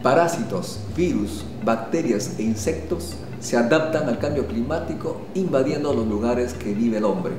Parásitos, virus, bacterias e insectos se adaptan al cambio climático invadiendo los lugares que vive el hombre.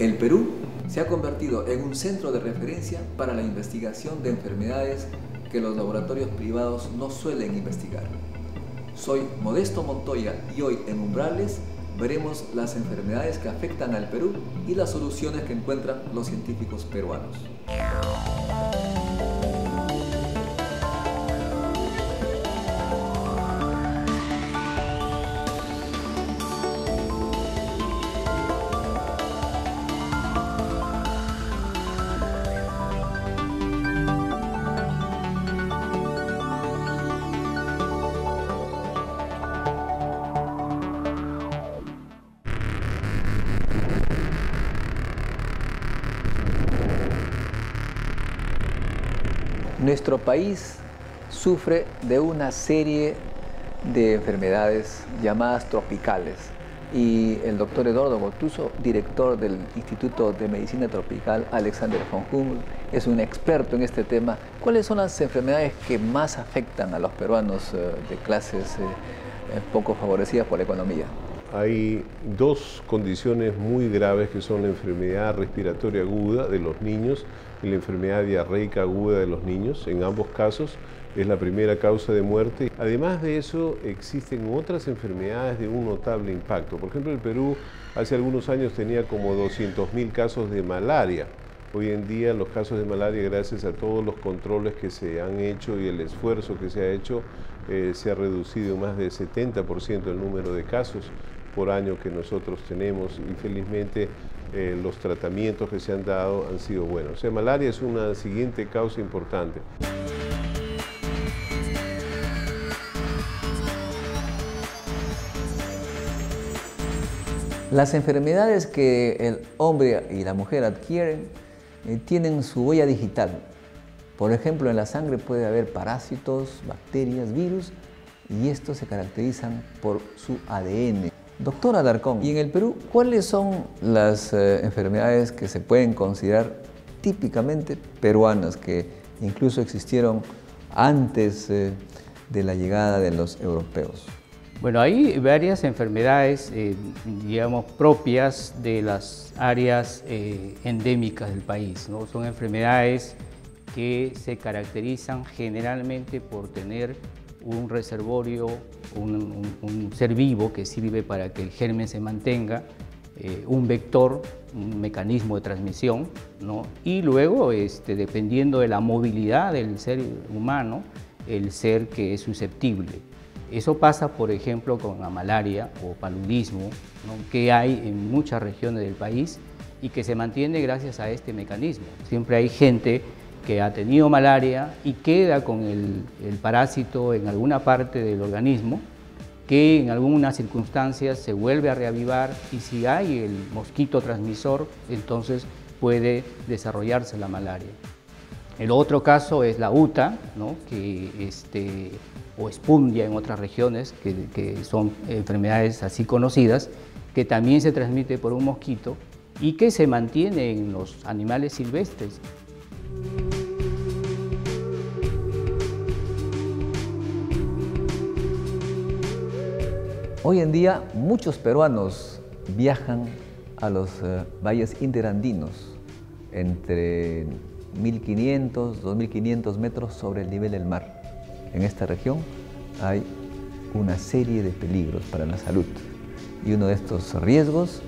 El Perú se ha convertido en un centro de referencia para la investigación de enfermedades que los laboratorios privados no suelen investigar. Soy Modesto Montoya y hoy en Umbrales veremos las enfermedades que afectan al Perú y las soluciones que encuentran los científicos peruanos. Nuestro país sufre de una serie de enfermedades llamadas tropicales y el doctor Eduardo Gotuso, director del Instituto de Medicina Tropical Alexander von Humboldt, es un experto en este tema. ¿Cuáles son las enfermedades que más afectan a los peruanos de clases poco favorecidas por la economía? Hay dos condiciones muy graves que son la enfermedad respiratoria aguda de los niños y la enfermedad diarreica aguda de los niños. En ambos casos es la primera causa de muerte. Además de eso, existen otras enfermedades de un notable impacto. Por ejemplo, el Perú hace algunos años tenía como 200.000 casos de malaria. Hoy en día los casos de malaria, gracias a todos los controles que se han hecho y el esfuerzo que se ha hecho, se ha reducido más del 70% el número de casos por año que nosotros tenemos y felizmente los tratamientos que se han dado han sido buenos. O sea, malaria es una siguiente causa importante. Las enfermedades que el hombre y la mujer adquieren tienen su huella digital. Por ejemplo, en la sangre puede haber parásitos, bacterias, virus, y estos se caracterizan por su ADN. Doctor Alarcón, y en el Perú, ¿cuáles son las enfermedades que se pueden considerar típicamente peruanas, que incluso existieron antes de la llegada de los europeos? Bueno, hay varias enfermedades, digamos, propias de las áreas endémicas del país, ¿no? Son enfermedades que se caracterizan generalmente por tener un reservorio, un ser vivo que sirve para que el germen se mantenga, un vector, un mecanismo de transmisión, ¿no? Y luego, dependiendo de la movilidad del ser humano, el ser que es susceptible. Eso pasa, por ejemplo, con la malaria o paludismo, ¿no? Que hay en muchas regiones del país y que se mantiene gracias a este mecanismo. Siempre hay gente que ha tenido malaria y queda con el parásito en alguna parte del organismo, que en algunas circunstancias se vuelve a reavivar y si hay el mosquito transmisor, entonces puede desarrollarse la malaria. El otro caso es la UTA, ¿no? O espundia en otras regiones, que son enfermedades así conocidas, que también se transmite por un mosquito y que se mantiene en los animales silvestres. Hoy en día muchos peruanos viajan a los valles interandinos, entre 1.500, 2.500 metros sobre el nivel del mar. En esta región hay una serie de peligros para la salud y uno de estos riesgos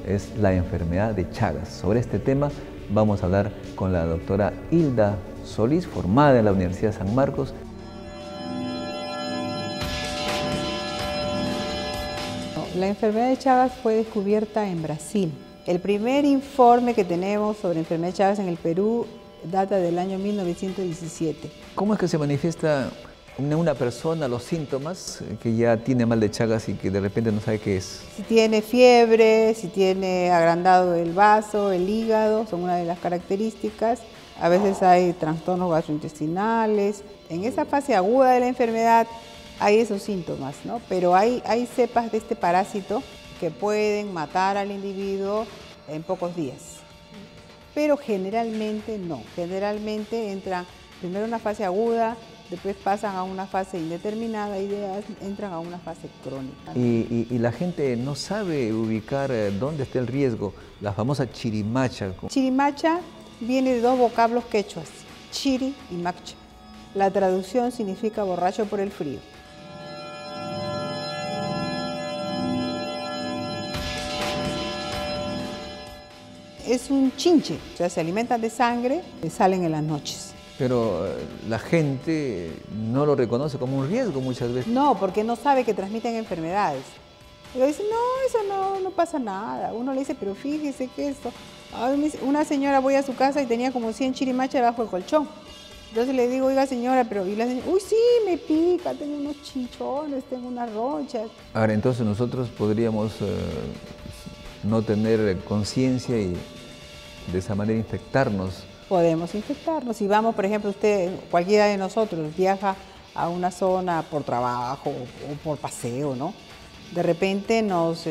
es la enfermedad de Chagas. Sobre este tema vamos a hablar con la doctora Hilda Solís, formada en la Universidad de San Marcos. La enfermedad de Chagas fue descubierta en Brasil. El primer informe que tenemos sobre enfermedad de Chagas en el Perú data del año 1917. ¿Cómo es que se manifiesta en una persona los síntomas que ya tiene mal de Chagas y que de repente no sabe qué es? Si tiene fiebre, si tiene agrandado el vaso, el hígado, son una de las características. A veces hay trastornos gastrointestinales. En esa fase aguda de la enfermedad hay esos síntomas, ¿no? Pero hay cepas de este parásito que pueden matar al individuo en pocos días. Pero generalmente no. Generalmente entra primero una fase aguda después pasan a una fase indeterminada y entran a una fase crónica. Y la gente no sabe ubicar dónde está el riesgo, la famosa chirimacha. Chirimacha viene de dos vocablos quechuas, chiri y macha. La traducción significa borracho por el frío. Es un chinche, o sea, se alimentan de sangre y salen en las noches. Pero la gente no lo reconoce como un riesgo muchas veces. No, porque no sabe que transmiten enfermedades. Y le dicen, no, eso no pasa nada. Uno le dice, pero fíjese que esto... Una señora, voy a su casa y tenía como 100 chirimachas debajo del colchón. Entonces le digo, oiga señora, pero... Y la señora, uy, sí, me pica, tengo unos chichones, tengo unas ronchas. Ahora, entonces nosotros podríamos no tener conciencia y de esa manera infectarnos. Podemos infectarnos. Si vamos, por ejemplo, cualquiera de nosotros viaja a una zona por trabajo o por paseo, ¿no? De repente nos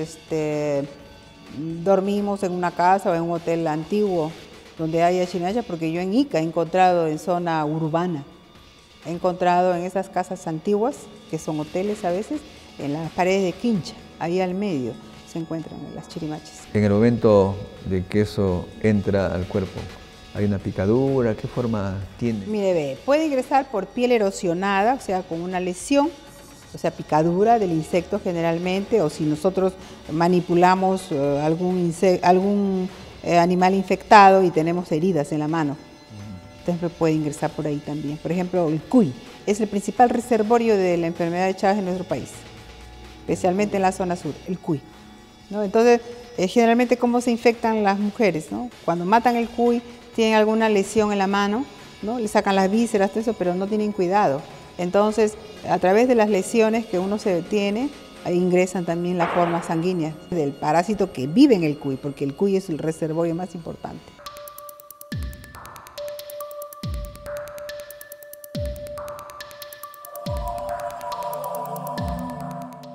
dormimos en una casa o en un hotel antiguo donde haya chirimacha, porque yo en Ica he encontrado en zona urbana, he encontrado en esas casas antiguas, que son hoteles a veces, en las paredes de quincha, ahí al medio se encuentran las chirimachas. En el momento de que eso entra al cuerpo, ¿hay una picadura? ¿Qué forma tiene? Mire, ve, puede ingresar por piel erosionada, o sea, con una lesión, o sea, picadura del insecto generalmente, o si nosotros manipulamos algún animal infectado y tenemos heridas en la mano. Entonces puede ingresar por ahí también. Por ejemplo, el cuy es el principal reservorio de la enfermedad de Chagas en nuestro país, especialmente en la zona sur, el cuy, ¿no? Entonces, generalmente, ¿cómo se infectan las mujeres, ¿no? Cuando matan el cuy, tienen alguna lesión en la mano, ¿no? Le sacan las vísceras, todo eso, pero no tienen cuidado. Entonces, a través de las lesiones que uno se tiene, ahí ingresan también las formas sanguíneas del parásito que vive en el cuy, porque el cuy es el reservorio más importante.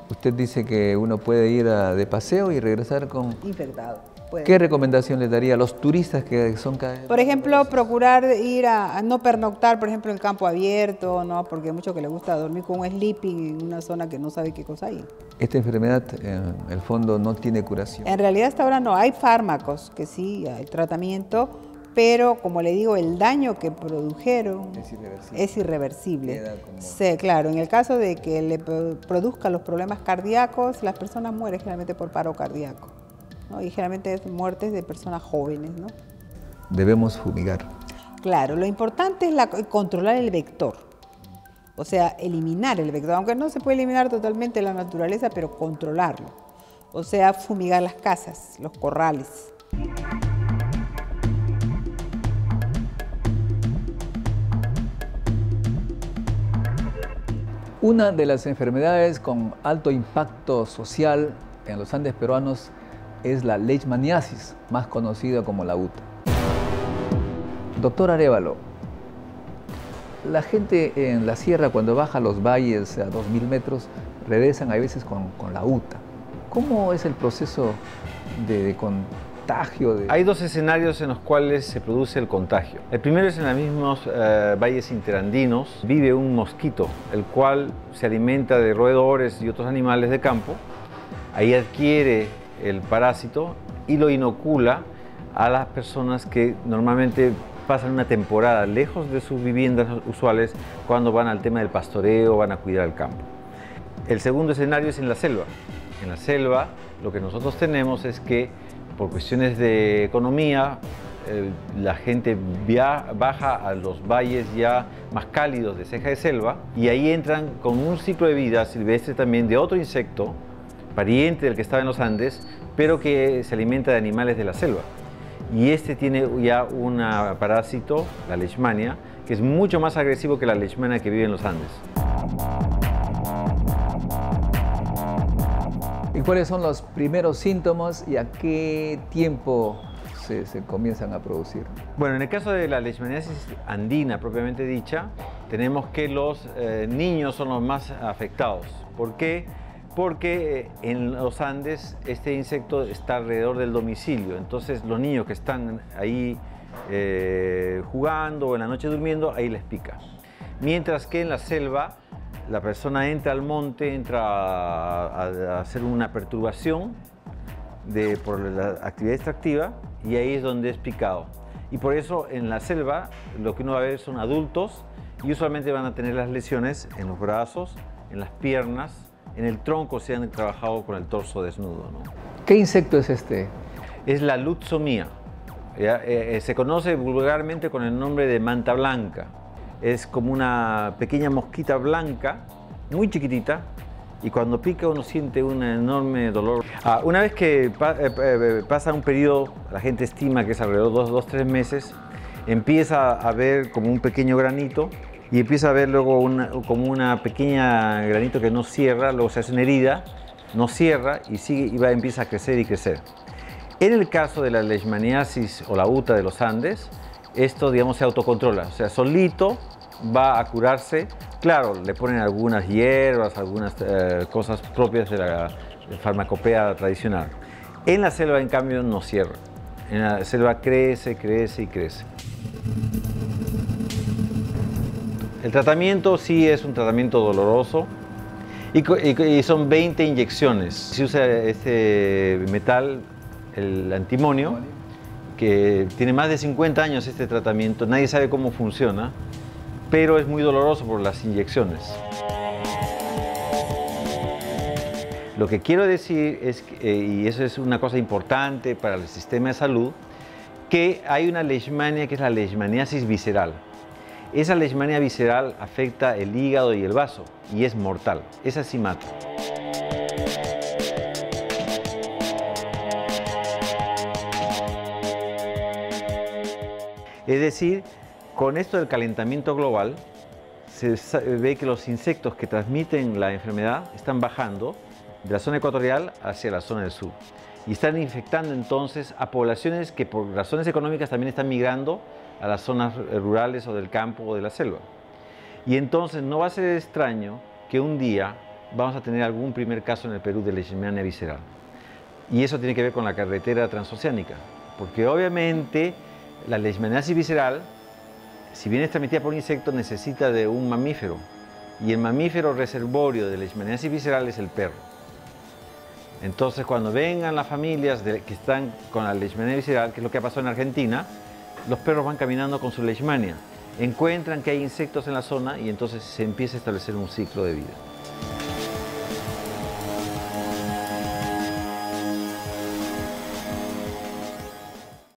Usted dice que uno puede ir de paseo y regresar con... Infectado. ¿Qué recomendación les daría a los turistas que son cada vez? Por ejemplo, procurar ir a no pernoctar, por ejemplo, en campo abierto, ¿no? Porque hay mucho que les gusta dormir con un sleeping en una zona que no sabe qué cosa hay. Esta enfermedad, en el fondo, no tiene curación. En realidad, hasta ahora no. Hay fármacos que sí, hay tratamiento, pero como le digo, el daño que produjeron es irreversible. Sí, claro, en el caso de que le produzca los problemas cardíacos, las personas mueren generalmente por paro cardíaco, ¿no? Y generalmente es muertes de personas jóvenes, ¿no? Debemos fumigar. Claro, lo importante es controlar el vector, o sea, eliminar el vector, aunque no se puede eliminar totalmente la naturaleza, pero controlarlo, o sea, fumigar las casas, los corrales. Una de las enfermedades con alto impacto social en los Andes peruanos es la leishmaniasis, más conocida como la UTA. Doctor Arévalo, la gente en la sierra cuando baja los valles a 2000 metros regresan a veces con la UTA. ¿Cómo es el proceso de contagio? Hay dos escenarios en los cuales se produce el contagio. El primero es en los mismos valles interandinos. Vive un mosquito, el cual se alimenta de roedores y otros animales de campo. Ahí adquiere el parásito y lo inocula a las personas que normalmente pasan una temporada lejos de sus viviendas usuales cuando van al tema del pastoreo, van a cuidar el campo. El segundo escenario es en la selva. En la selva lo que nosotros tenemos es que por cuestiones de economía la gente baja a los valles ya más cálidos de ceja de selva y ahí entran con un ciclo de vida silvestre también de otro insecto pariente del que estaba en los Andes, pero que se alimenta de animales de la selva. Y este tiene ya un parásito, la leishmania, que es mucho más agresivo que la leishmania que vive en los Andes. ¿Y cuáles son los primeros síntomas y a qué tiempo se comienzan a producir? Bueno, en el caso de la leishmaniasis andina propiamente dicha, tenemos que los niños son los más afectados. ¿Por qué? Porque en los Andes este insecto está alrededor del domicilio, entonces los niños que están ahí jugando o en la noche durmiendo, ahí les pica. Mientras que en la selva, la persona entra al monte, entra a hacer una perturbación por la actividad extractiva y ahí es donde es picado. Y por eso en la selva lo que uno va a ver son adultos y usualmente van a tener las lesiones en los brazos, en las piernas, en el tronco si han trabajado con el torso desnudo, ¿no? ¿Qué insecto es este? Es la lutzomía. Se conoce vulgarmente con el nombre de manta blanca. Es como una pequeña mosquita blanca, muy chiquitita, y cuando pica uno siente un enorme dolor. Una vez que pasa un periodo, la gente estima que es alrededor de 2-3 meses, empieza a ver como un pequeño granito y empieza a ver luego como una pequeña granito que no cierra, luego se hace una herida, no cierra y sigue y empieza a crecer y crecer. En el caso de la leishmaniasis o la UTA de los Andes, esto, digamos, se autocontrola, o sea, solito va a curarse. Claro, le ponen algunas hierbas, algunas cosas propias de la farmacopea tradicional. En la selva, en cambio, no cierra. En la selva crece, crece y crece. El tratamiento sí es un tratamiento doloroso y son 20 inyecciones. Se usa este metal, el antimonio, que tiene más de 50 años este tratamiento. Nadie sabe cómo funciona, pero es muy doloroso por las inyecciones. Lo que quiero decir es, y eso es una cosa importante para el sistema de salud, que hay una leishmania que es la leishmaniasis visceral. Esa leishmania visceral afecta el hígado y el vaso y es mortal. Esa sí mata. Es decir, con esto del calentamiento global, se ve que los insectos que transmiten la enfermedad están bajando de la zona ecuatorial hacia la zona del sur. Y están infectando entonces a poblaciones que por razones económicas también están migrando a las zonas rurales o del campo o de la selva. Y entonces no va a ser extraño que un día vamos a tener algún primer caso en el Perú de leishmania visceral. Y eso tiene que ver con la carretera transoceánica, porque obviamente la leishmaniasis visceral, si bien es transmitida por un insecto, necesita de un mamífero. Y el mamífero reservorio de leishmaniasis visceral es el perro. Entonces, cuando vengan las familias que están con la leishmania visceral, que es lo que ha pasado en Argentina, los perros van caminando con su leishmania, encuentran que hay insectos en la zona y entonces se empieza a establecer un ciclo de vida.